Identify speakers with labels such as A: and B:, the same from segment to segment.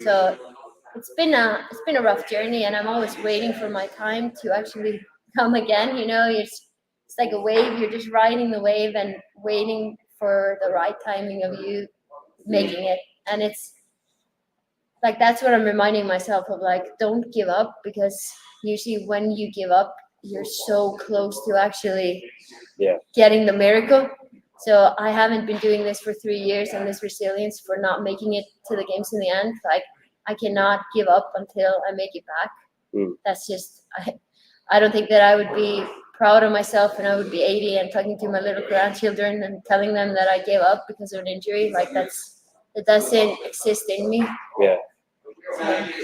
A: So it's been a rough journey, and I'm always waiting for my time to actually come again. It's like a wave. You're just riding the wave and waiting for the right timing of you making it. And it's like that's what I'm reminding myself of. Like, don't give up, because usually when you give up, you're so close to actually getting the miracle. So I haven't been doing this for 3 years, and this resilience for not making it to the games in the end. Like, I cannot give up until I make it back. That's just I don't think that I would be proud of myself, and I would be 80 and talking to my little grandchildren and telling them that I gave up because of an injury. Like, it doesn't exist in me.
B: Yeah.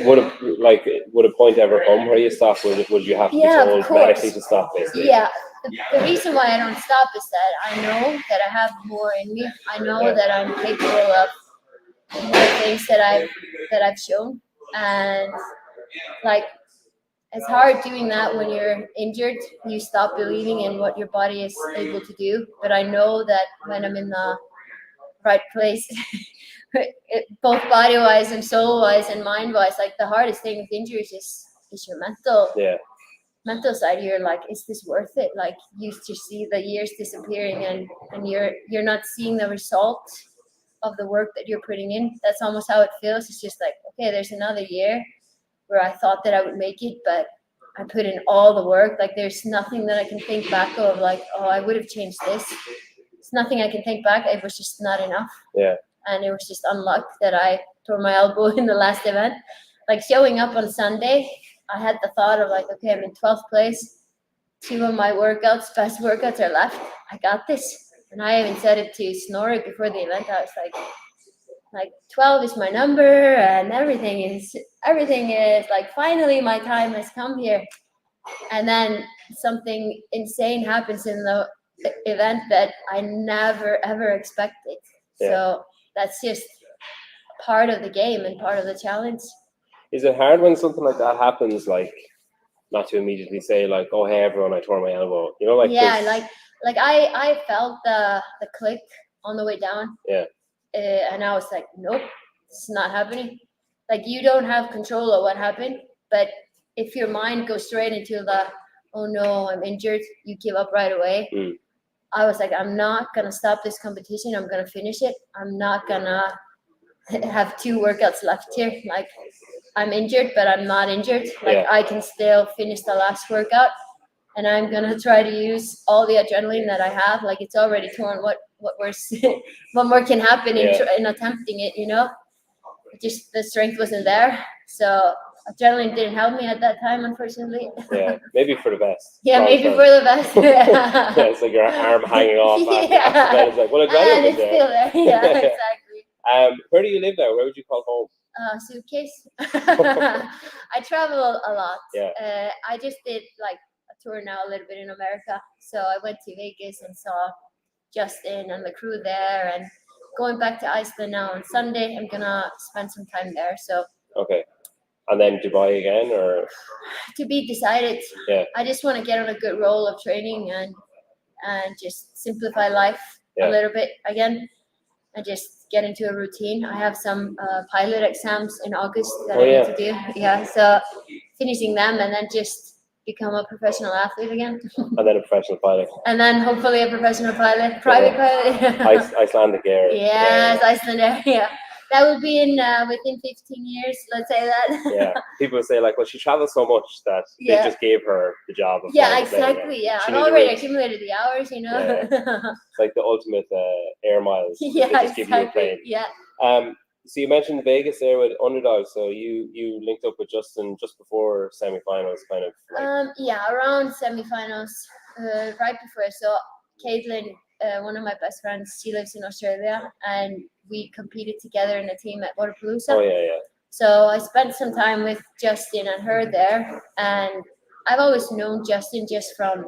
B: Would a point ever come where you stop? Would you have to be told medically to stop, basically?
A: Yeah. The reason why I don't stop is that I know that I have more in me. I know that I'm capable of more things that I've shown, and like, it's hard doing that when you're injured. You stop believing in what your body is able to do. But I know that when I'm in the right place, both body wise and soul wise and mind wise, like, the hardest thing with injuries is your mental side. You're like, is this worth it? Like, you just see the years disappearing, and you're not seeing the result of the work that you're putting in. That's almost how it feels. It's just like, okay, there's another year where I thought that I would make it, but I put in all the work. Like, there's nothing that I can think back of, like, oh, I would have changed this. It's nothing I can think back. It was just not enough.
B: Yeah.
A: And it was just unluck that I tore my elbow in the last event. Like, showing up on Sunday, I had the thought of, like, okay, I'm in 12th place. 2 of my best workouts are left. I got this. And I even said it to Snorri before the event. I was like 12 is my number, and everything is like, finally my time has come here. And then something insane happens in the event that I never ever expected. So that's just part of the game and part of the challenge.
B: Is it hard when something like that happens, like, not to immediately say, like, oh, hey everyone, I tore my elbow, like?
A: Like I felt the click on the way down. And I was like, nope, it's not happening. Like, you don't have control of what happened, but if your mind goes straight into the, oh no, I'm injured, you give up right away. I was like, I'm not gonna stop this competition. I'm gonna finish it. I'm not gonna have 2 workouts left here. Like, I'm injured, but I'm not injured. Like, I can still finish the last workout, and I'm gonna try to use all the adrenaline that I have. Like, it's already torn. What more can happen in attempting it? Just the strength wasn't there. So adrenaline didn't help me at that time, unfortunately.
B: Maybe for the best.
A: Maybe for the best.
B: It's like your arm hanging off. It's like, well, adrenaline is
A: still there. Exactly.
B: Where do you live now? Where would you call home?
A: Suitcase. I travel a lot. I just did like a tour now a little bit in America. So I went to Vegas and saw Justin and the crew there, and going back to Iceland now on Sunday. I'm gonna spend some time there. So
B: okay, and then Dubai again, or
A: to be decided. I just want to get on a good roll of training and just simplify life a little bit again, and just get into a routine. I have some pilot exams in August that I need to do. So finishing them, and then just become a professional athlete again.
B: And then a professional pilot.
A: And then hopefully a professional pilot, private pilot.
B: Icelandic Air.
A: Yes, Icelandic Air. That will be in within 15 years, let's say that.
B: People say, like, well, she travels so much that they just gave her the job.
A: Exactly. I've already accumulated the hours,
B: It's like the ultimate air miles. They just give you a plane. So you mentioned Vegas there with Underdog. So you linked up with Justin just before semifinals, kind of.
A: Around semifinals, right before. So Caitlin, one of my best friends, she lives in Australia, and we competed together in a team at Waterpalooza. So I spent some time with Justin and her there, and I've always known Justin just from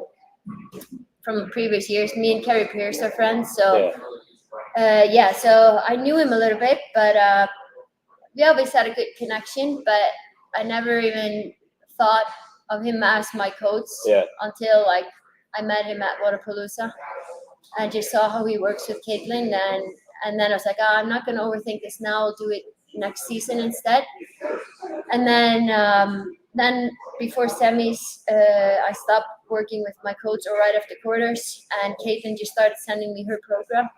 A: previous years. Me and Carrie Pierce are friends, so. So I knew him a little bit, but we always had a good connection, but I never even thought of him as my coach until like I met him at Waterpalooza. I just saw how he works with Caitlin, and then I was like, I'm not going to overthink this now. I'll do it next season instead. And then before semis, I stopped working with my coach or right after quarters, and Caitlin just started sending me her program,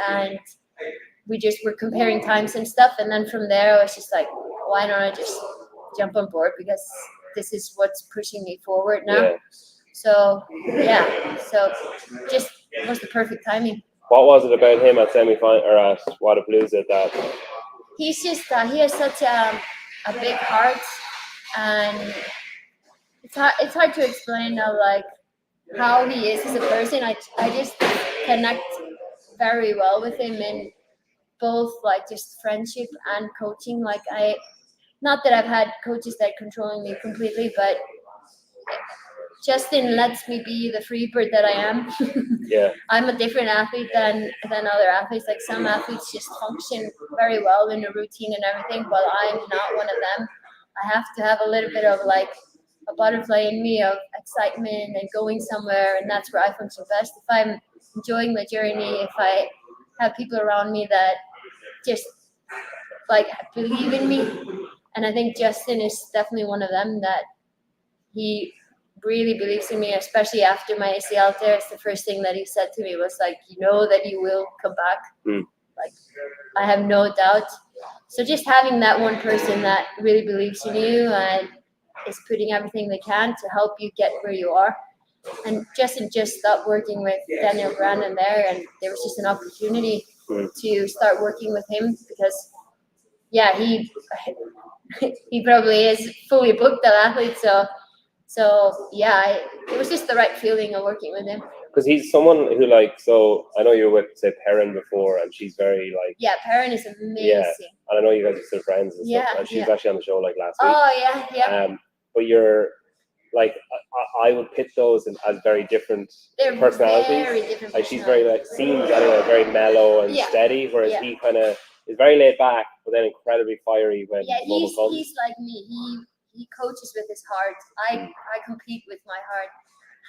A: and we just were comparing times and stuff. And then from there, I was just like, why don't I just jump on board, because this is what's pushing me forward now.
B: Yeah.
A: So just it was the perfect timing.
B: What was it about him at semi-final or at Wadapalooza that?
A: He's just he has such a big heart, and it's hard to explain like how he is as a person. I just connect very well with him in both like just friendship and coaching. Like not that I've had coaches that are controlling me completely, but Justin lets me be the free bird that I am.
B: Yeah.
A: I'm a different athlete than other athletes. Like some athletes just function very well in a routine and everything, but I'm not one of them. I have to have a little bit of like a butterfly in me of excitement and going somewhere, and that's where I function best. If I'm enjoying my journey, if I have people around me that just like believe in me, and I think Justin is definitely one of them, that he really believes in me, especially after my ACL tear. It's the first thing that he said to me was like, you know that you will come back. Like, I have no doubt. So just having that one person that really believes in you and is putting everything they can to help you get where you are. And Justin just stopped working with Daniel Brandon there, and there was just an opportunity to start working with him, because he probably is fully booked, that athlete. So yeah, it was just the right feeling of working with him.
B: Because he's someone who so I know you were with, say, Perrin before, and she's very like.
A: Yeah, Perrin is amazing.
B: Yeah, and I know you guys are still friends and stuff. And she's actually on the show like last week.
A: Oh yeah.
B: But you're like, I would pit those as very different personalities.
A: Very different.
B: Like she's very seems anyway very mellow and steady, whereas he kind of is very laid back, but then incredibly fiery when the moment comes.
A: He's like me. He coaches with his heart. I compete with my heart.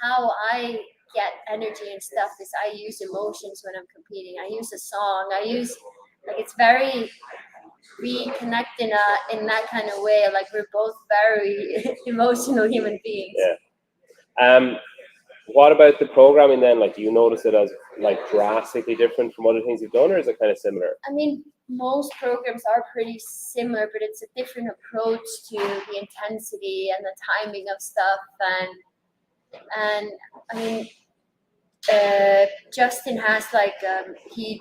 A: How I get energy and stuff is I use emotions when I'm competing. I use a song. It's very, we connect in that kind of way. Like we're both very emotional human beings.
B: Yeah. What about the programming then? Like, do you notice it as like drastically different from other things you've done, or is it kind of similar?
A: I mean, most programs are pretty similar, but it's a different approach to the intensity and the timing of stuff. And I mean, Justin has he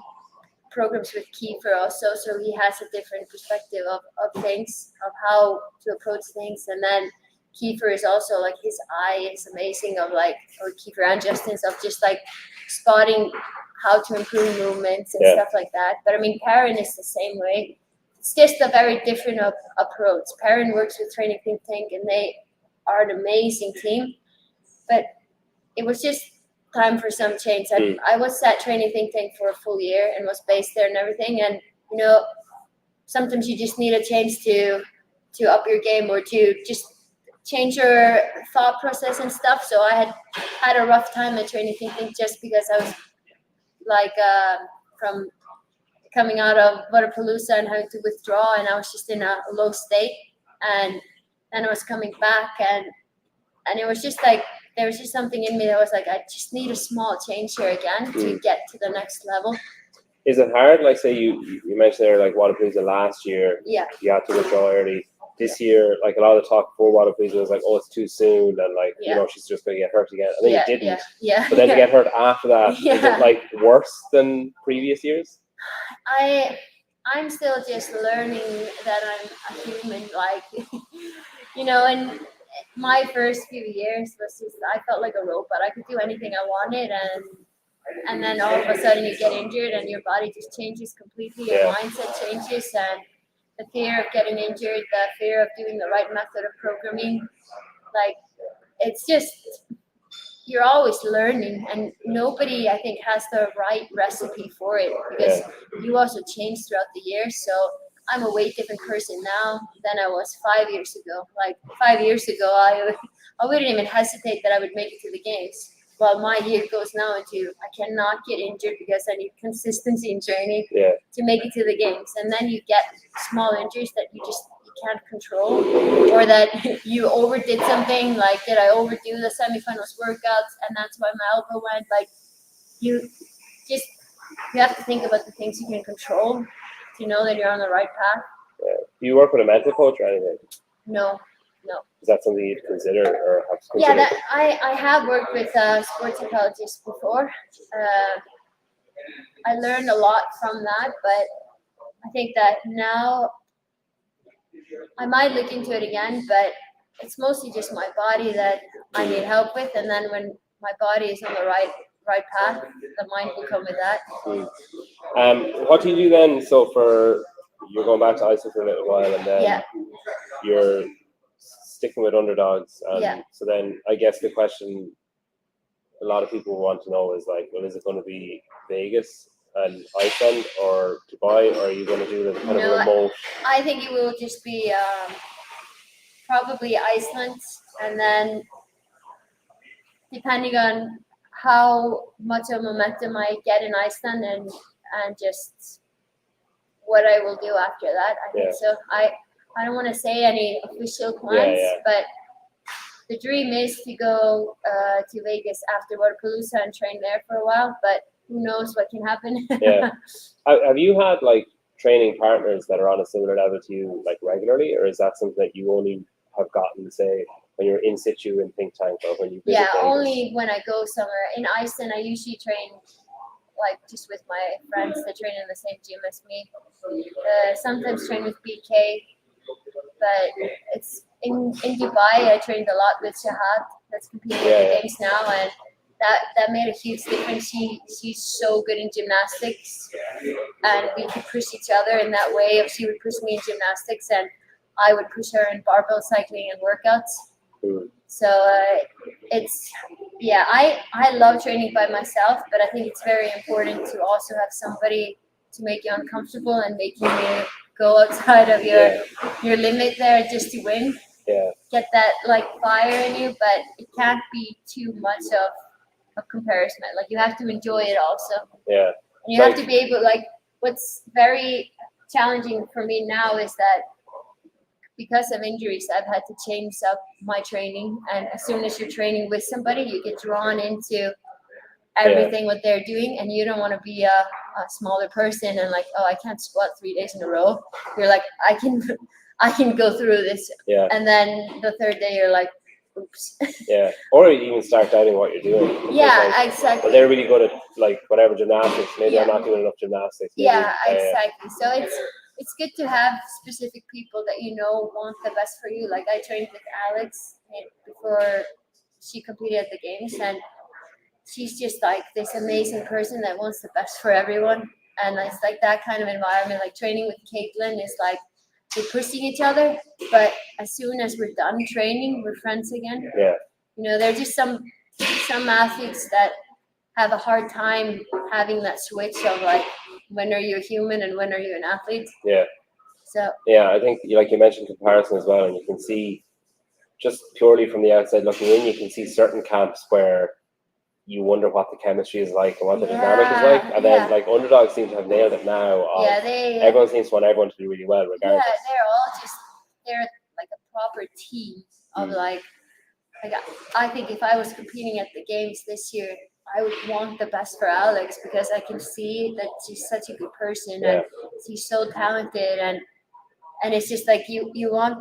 A: programs with Kiefer also, so he has a different perspective of things, of how to approach things. And then Kiefer is also like, his eye is amazing or Kiefer and Justin's of just like spotting how to improve movements and stuff like that. But I mean, Perrin is the same way. It's just a very different approach. Perrin works with Training Think Tank, and they are an amazing team. But it was just time for some change. I was at Training Think Tank for a full year and was based there and everything. And sometimes you just need a change to up your game, or to just change your thought process and stuff. So I had a rough time at Training Think Tank, just because I was from coming out of Wadapalooza and having to withdraw, and I was just in a low state. And then I was coming back, and it was just like, there was just something in me that was like, I just need a small change here again to get to the next level.
B: Is it hard? Like, say you mentioned there, like Wadapalooza last year, you had to withdraw early. This year, like a lot of the talk before Wadapalooza was like, oh, it's too soon, and she's just going to get hurt again. And then you didn't. But then to get hurt after that, is it like worse than previous years?
A: I'm still just learning that I'm a human, and my first few years was just, I felt like a robot. I could do anything I wanted, and then all of a sudden you get injured and your body just changes completely, your mindset changes, and the fear of getting injured, the fear of doing the right method of programming, it's just, you're always learning, and nobody, I think, has the right recipe for it, because you also change throughout the years. So I'm a way different person now than I was 5 years ago. Like 5 years ago, I wouldn't even hesitate that I would make it to the games. well, my year goes now into I cannot get injured because I need consistency in training to make it to the games. And then you get small injuries that you can't control, or that you overdid something. Like, did I overdo the semifinals workouts, and that's why my elbow went? Like, you have to think about the things you can control to know that you're on the right path.
B: Yeah. Do you work with a mental coach or anything?
A: No.
B: Is that something you'd consider or have to consider?
A: Yeah, I have worked with a sports psychologist before. I learned a lot from that, but I think that now I might look into it again, but it's mostly just my body that I need help with, and then when my body is on the right path, the mind will come with that.
B: What do you do then? So you're going back to Iceland for a little while, and then you're sticking with underdogs. So then I guess the question a lot of people want to know is like, well, is it going to be Vegas and Iceland or Dubai, or are you going to do the kind of remote?
A: I think it will just be probably Iceland, and then depending on how much of momentum I get in Iceland and just what I will do after that. I think so. I don't want to say any official plans, but the dream is to go to Vegas after Wodapalooza and train there for a while, but who knows what can happen.
B: Have you had like training partners that are on a similar level to you like regularly, or is that something that you only have gotten, say, when you're in situ in Think Tank or when you visit Vegas?
A: Only when I go somewhere. In Iceland, I usually train like just with my friends that train in the same gym as me. Sometimes train with BK, but it's in Dubai. I trained a lot with Shahad, that's competing at the games now, and that made a huge difference. She's so good in gymnastics, and we could push each other in that way. If she would push me in gymnastics, and I would push her in barbell cycling and workouts. So I love training by myself, but I think it's very important to also have somebody to make you uncomfortable and making you go outside of your limit there just to win. Get that like fire in you, but it can't be too much of a comparison. Like, you have to enjoy it also. And you have to be able, like, what's very challenging for me now is that because of injuries, I've had to change up my training. And as soon as you're training with somebody, you get drawn into everything what they're doing, and you don't want to be a smaller person and like, oh, I can't squat 3 days in a row. You're like, I can go through this. And then the third day you're like, oops.
B: Or you even start doubting what you're doing.
A: Exactly.
B: But they're really good at like whatever gymnastics. Maybe I'm not doing enough gymnastics.
A: Exactly. So it's good to have specific people that you know want the best for you. Like, I trained with Alex before she competed at the games, and she's just like this amazing person that wants the best for everyone. And it's like that kind of environment. Like, training with Caitlin is like we're pushing each other, but as soon as we're done training, we're friends again. You know, there are just some athletes that have a hard time having that switch of like, when are you a human and when are you an athlete? So
B: I think like you mentioned comparison as well, and you can see just purely from the outside looking in, you can see certain camps where you wonder what the chemistry is like and what the dynamic is like, and then like underdogs seem to have nailed it now. Everyone seems to want everyone to do really well regardless.
A: They're like a proper team of like I think if I was competing at the games this year, I would want the best for Alex, because I can see that she's such a good person and she's so talented, and it's just like you want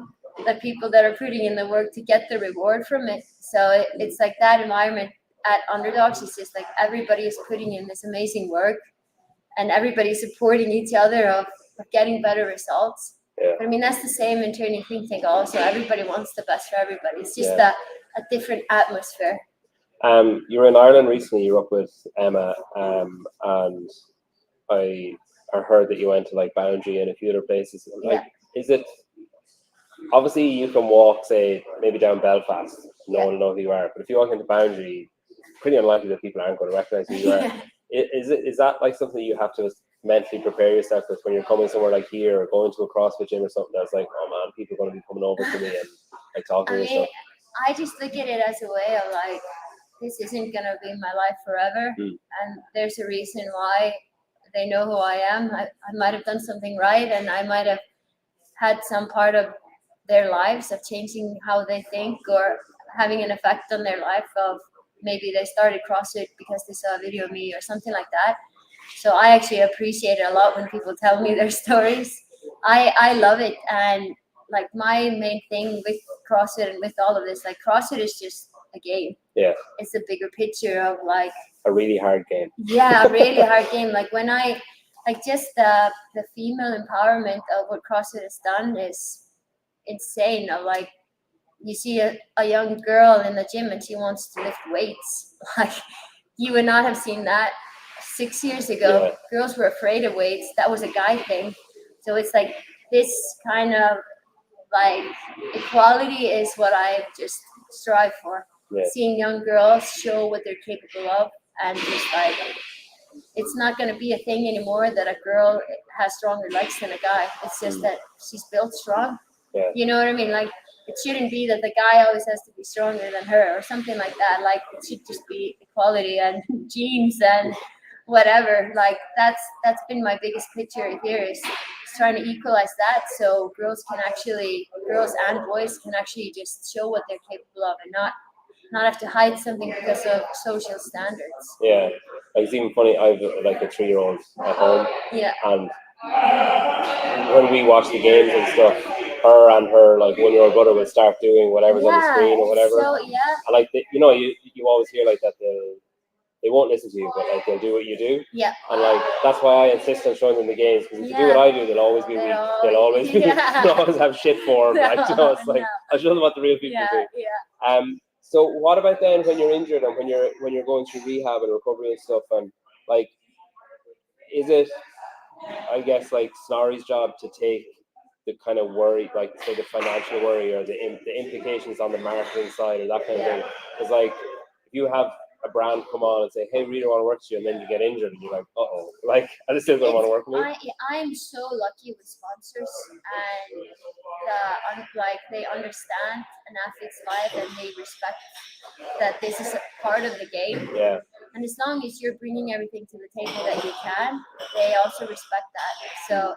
A: the people that are putting in the work to get the reward from it. So it's like that environment at underdogs. It's just like everybody is putting in this amazing work and everybody's supporting each other of getting better results. But I mean, that's the same in training Think Tank also. Everybody wants the best for everybody. It's just a different atmosphere.
B: You were in Ireland recently. You were up with Emma, and I heard that you went to like Boundary and a few other places. Like, is it obviously you can walk, say, maybe down Belfast, no one will know who you are. But if you walk into Boundary, pretty unlikely that people aren't going to recognize who you are. Is that like something you have to mentally prepare yourself with when you're coming somewhere like here or going to a CrossFit gym or something that's like, oh man, people are going to be coming over to me and like talking to me and stuff?
A: I just look at it as a way of like, this isn't gonna be my life forever, and there's a reason why. They know who I am. I might have done something right, and I might have had some part of their lives of changing how they think or having an effect on their life of maybe they started CrossFit because they saw a video of me or something like that. So I actually appreciate it a lot when people tell me their stories. I love it. And like my main thing with CrossFit and with all of this, like CrossFit is just a game.
B: Yeah.
A: It's a bigger picture of like
B: a really hard game.
A: Yeah, a really hard game. Like when I like just the female empowerment of what CrossFit has done is insane. Of like you see a young girl in the gym and she wants to lift weights. Like you would not have seen that 6 years ago.
B: Yeah.
A: Girls were afraid of weights. That was a guy thing. So it's like this kind of like equality is what I just strive for.
B: Yeah.
A: Seeing young girls show what they're capable of, and just like it's not going to be a thing anymore that a girl has stronger legs than a guy. It's just that she's built strong.
B: Yeah.
A: You know what I mean? Like it shouldn't be that the guy always has to be stronger than her or something like that. Like it should just be equality and genes and whatever. Like that's been my biggest picture here is trying to equalize that so girls and boys can actually just show what they're capable of and not have to hide something because of social standards.
B: Yeah, like it's even funny. I've like a 3-year-old at home.
A: Yeah.
B: And when we watch the games and stuff, her and her like 1-year-old brother will start doing whatever's on the screen or whatever.
A: So yeah.
B: And like you always hear like that they won't listen to you, but like they'll do what you do.
A: Yeah.
B: And like that's why I insist on showing them the games, because if you do what I do, they'll always be weak. They'll always have shit form. Like it's like I'll show them what the real people do.
A: Yeah.
B: So what about then when you're injured and when you're going through rehab and recovery and stuff, and like is it, I guess, like Snorri's job to take the kind of worry, like say the financial worry or the implications on the marketing side or that kind of thing? Because like if you have a brand come on and say, hey, we don't want to work with you, and then you get injured and you're like, uh-oh, like I just still don't want to work with me.
A: I'm so lucky with sponsors, and like they understand an athlete's life and they respect that this is a part of the game.
B: Yeah.
A: And as long as you're bringing everything to the table that you can, they also respect that. So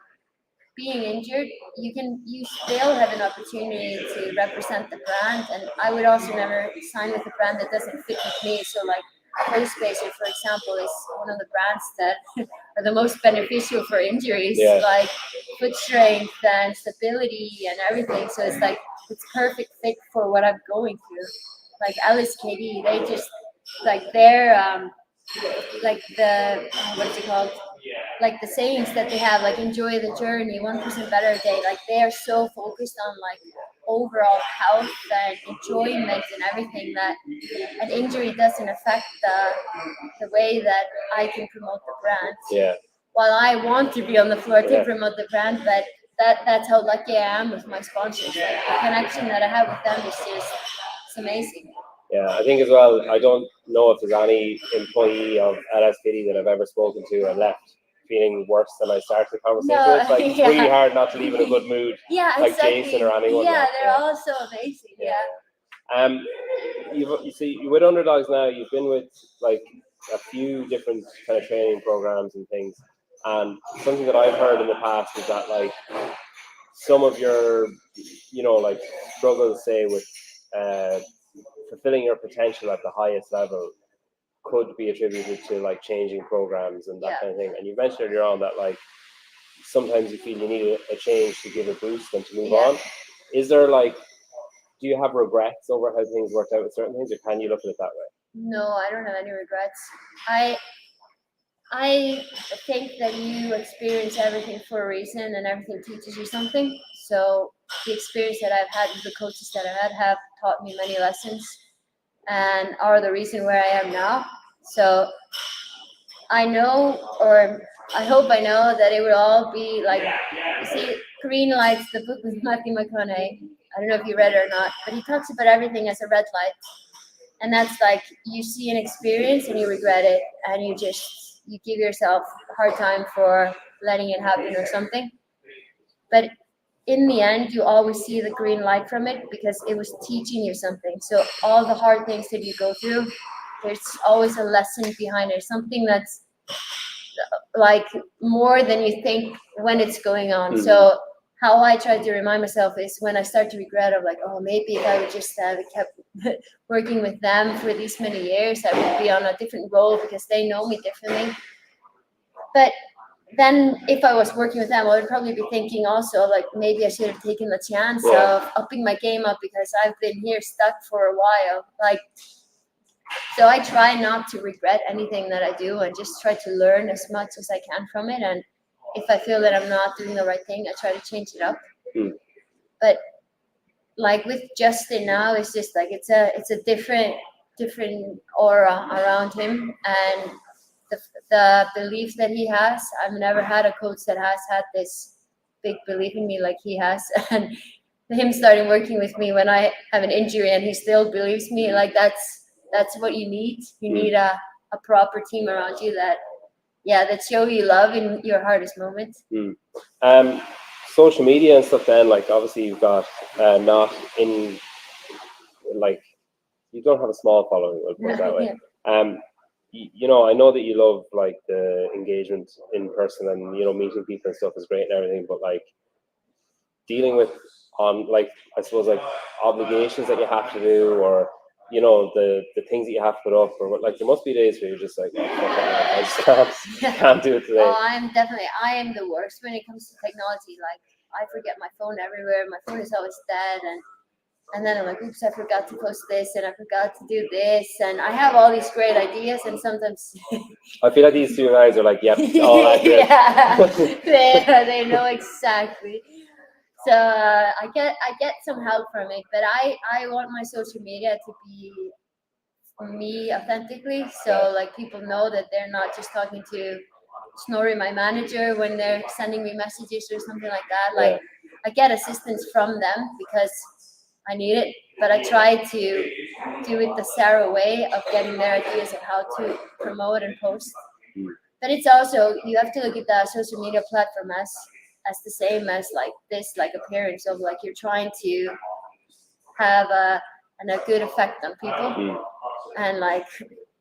A: being injured, you still have an opportunity to represent the brand. And I would also never sign with a brand that doesn't fit with me. So like CoSpacer, for example, is one of the brands that are the most beneficial for injuries, like foot strength and stability and everything. So it's like it's perfect fit for what I'm going through. Like Alice KD, they just like they're like the what is it called? Like the sayings that they have, like enjoy the journey, 1% better a day. Like they are so focused on like overall health and enjoyment and everything that an injury doesn't affect the way that I can promote the brand.
B: Yeah.
A: While I want to be on the floor to promote the brand, but that's how lucky I am with my sponsors. Like the connection that I have with them is just it's amazing.
B: Yeah, I think as well, I don't know if there's any employee of LSPD that I've ever spoken to and left feeling worse than I started the conversation with. Like it's really hard not to leave in a good mood.
A: Yeah,
B: like
A: exactly.
B: Jason or anyone.
A: Yeah, they're all so amazing. Yeah.
B: You see, you're with Underdogs now. You've been with like a few different kind of training programs and things. And something that I've heard in the past is that like some of your, like struggles, say with fulfilling your potential at the highest level, could be attributed to like changing programs and that kind of thing. And you mentioned earlier on that like sometimes you feel you need a change to give a boost and to move on. Is there like, do you have regrets over how things worked out with certain things, or can you look at it that way?
A: No, I don't have any regrets. I think that you experience everything for a reason and everything teaches you something. So the experience that I've had with the coaches that I had have taught me many lessons and are the reason where I am now. So I know, or I hope I know, that it will all be like, you see, Green Lights, the book with Matthew McConaughey. I don't know if you read it or not, but he talks about everything as a red light. And that's like, you see an experience and you regret it, and you give yourself a hard time for letting it happen or something. But in the end, you always see the green light from it because it was teaching you something. So all the hard things that you go through, there's always a lesson behind it, something that's like more than you think when it's going on. So how I try to remind myself is when I start to regret of like, oh, maybe if I would just have kept working with them for these many years, I would be on a different role because they know me differently. But then if I was working with them, I would probably be thinking also like maybe I should have taken the chance of upping my game up because I've been here stuck for a while. Like, so I try not to regret anything that I do and just try to learn as much as I can from it. And if I feel that I'm not doing the right thing, I try to change it up. But like with Justin now, it's just like it's a different aura around him, and the belief that he has. I've never had a coach that has had this big belief in me like he has, and him starting working with me when I have an injury and he still believes me, like that's what you need. You need a proper team around you that show you love in your hardest moments.
B: Social media and stuff then, like obviously you've got not in, like you don't have a small following, I'll put it that way. You know, I know that you love like the engagement in person and, you know, meeting people and stuff is great and everything, but like dealing with like, I suppose like obligations that you have to do, or, you know, the things that you have to put up, or like there must be days where you're just like, oh, I just can't do it today.
A: Oh, I am the worst when it comes to technology. Like I forget my phone everywhere. My phone is always dead, and then I'm like, oops, I forgot to post this, and I forgot to do this, and I have all these great ideas, and sometimes
B: I feel like these two guys are like, yep, all accurate.
A: they know exactly. So I get some help from it, but I want my social media to be me authentically, so like people know that they're not just talking to Snorri, my manager, when they're sending me messages or something like that. Like I get assistance from them because I need it, but I try to do it the Sara way of getting their ideas of how to promote and post. But it's also, you have to look at the social media platform as the same as like this, like appearance of like you're trying to have a good effect on people. And like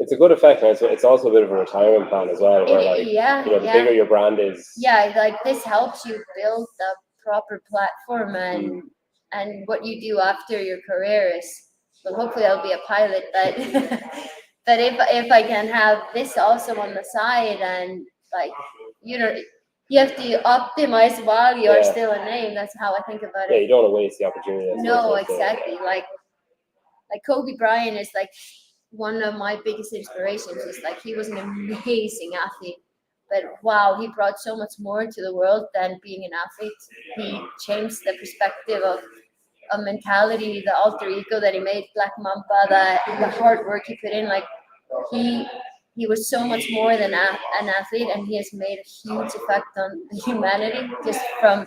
B: it's a good effect, and it's also a bit of a retirement plan as well, where like you know, the bigger your brand is,
A: like this helps you build the proper platform, and what you do after your career is, well, hopefully I'll be a pilot, but but if I can have this also on the side, and like, you know, you have to optimize while you are still a name. That's how I think about it.
B: Yeah, you don't want to waste the opportunity.
A: No, exactly. Like Kobe Bryant is like one of my biggest inspirations. Is like he was an amazing athlete, but wow, he brought so much more to the world than being an athlete. He changed the perspective of a mentality, the alter ego that he made, Black Mamba, the hard work he put in. Like he was so much more than an athlete, and he has made a huge effect on humanity just from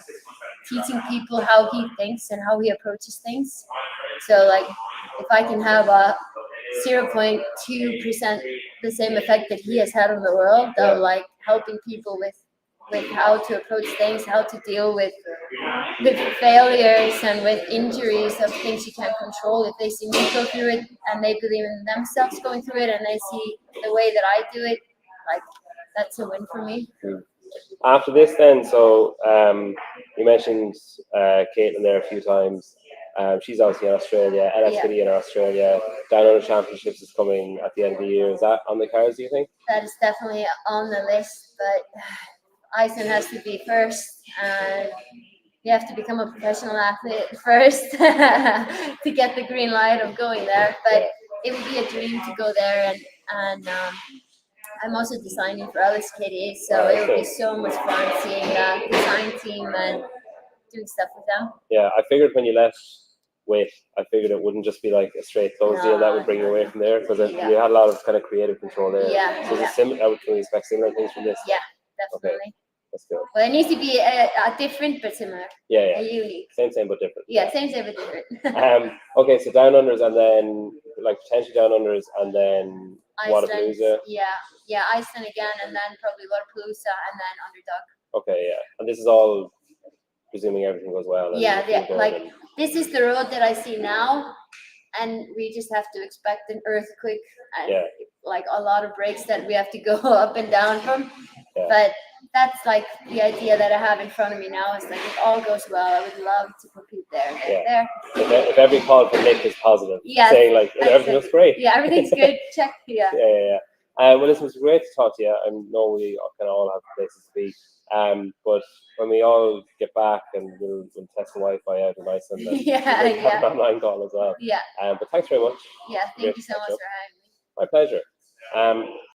A: teaching people how he thinks and how he approaches things. So like if I can have a 0.2% the same effect that he has had on the world, of like helping people with how to approach things, how to deal with failures and with injuries of things you can't control. If they see me go through it and they believe in themselves going through it, and they see the way that I do it, like that's a win for me.
B: After this then, so you mentioned Caitlin there a few times. She's obviously in Australia, NSPD in Australia, Down Under Championships is coming at the end of the year. Is that on the cards, do you think?
A: That is definitely on the list, but Iceland has to be first, and you have to become a professional athlete first to get the green light of going there. But it would be a dream to go there, and I'm also designing for LSKD, so it would be so much fun seeing the design team and doing stuff with them.
B: Yeah, I figured when you left WIT, I figured it wouldn't just be like a straight close deal that would bring you away from there, because you had a lot of kind of creative control there. So can we expect similar things from this?
A: Yeah, definitely.
B: Okay. That's good.
A: Well, it needs to be a different but similar.
B: Yeah.
A: Unique.
B: Same but different.
A: Yeah, same but different.
B: Okay, so Down Unders, and then like potentially Down Unders, and then Wadapalooza.
A: Yeah, Iceland again, and then probably Wadapalooza, and then Underdog.
B: Okay, yeah, and this is all presuming everything goes well.
A: Like this is the road that I see now, and we just have to expect an earthquake and like a lot of breaks that we have to go up and down from. But that's like the idea that I have in front of me now is like if all goes well, I would love to compete there. There.
B: If every call from Nick is positive, saying like everything looks great.
A: Yeah, everything's good. Check. Yeah.
B: Well, this was great to talk to you. I know we kind of all have places to be. But when we all get back and we'll test the Wi-Fi out in Iceland, and we'll have an online call as well.
A: Yeah.
B: But thanks very much.
A: Yeah, thank you so much for having me.
B: My pleasure.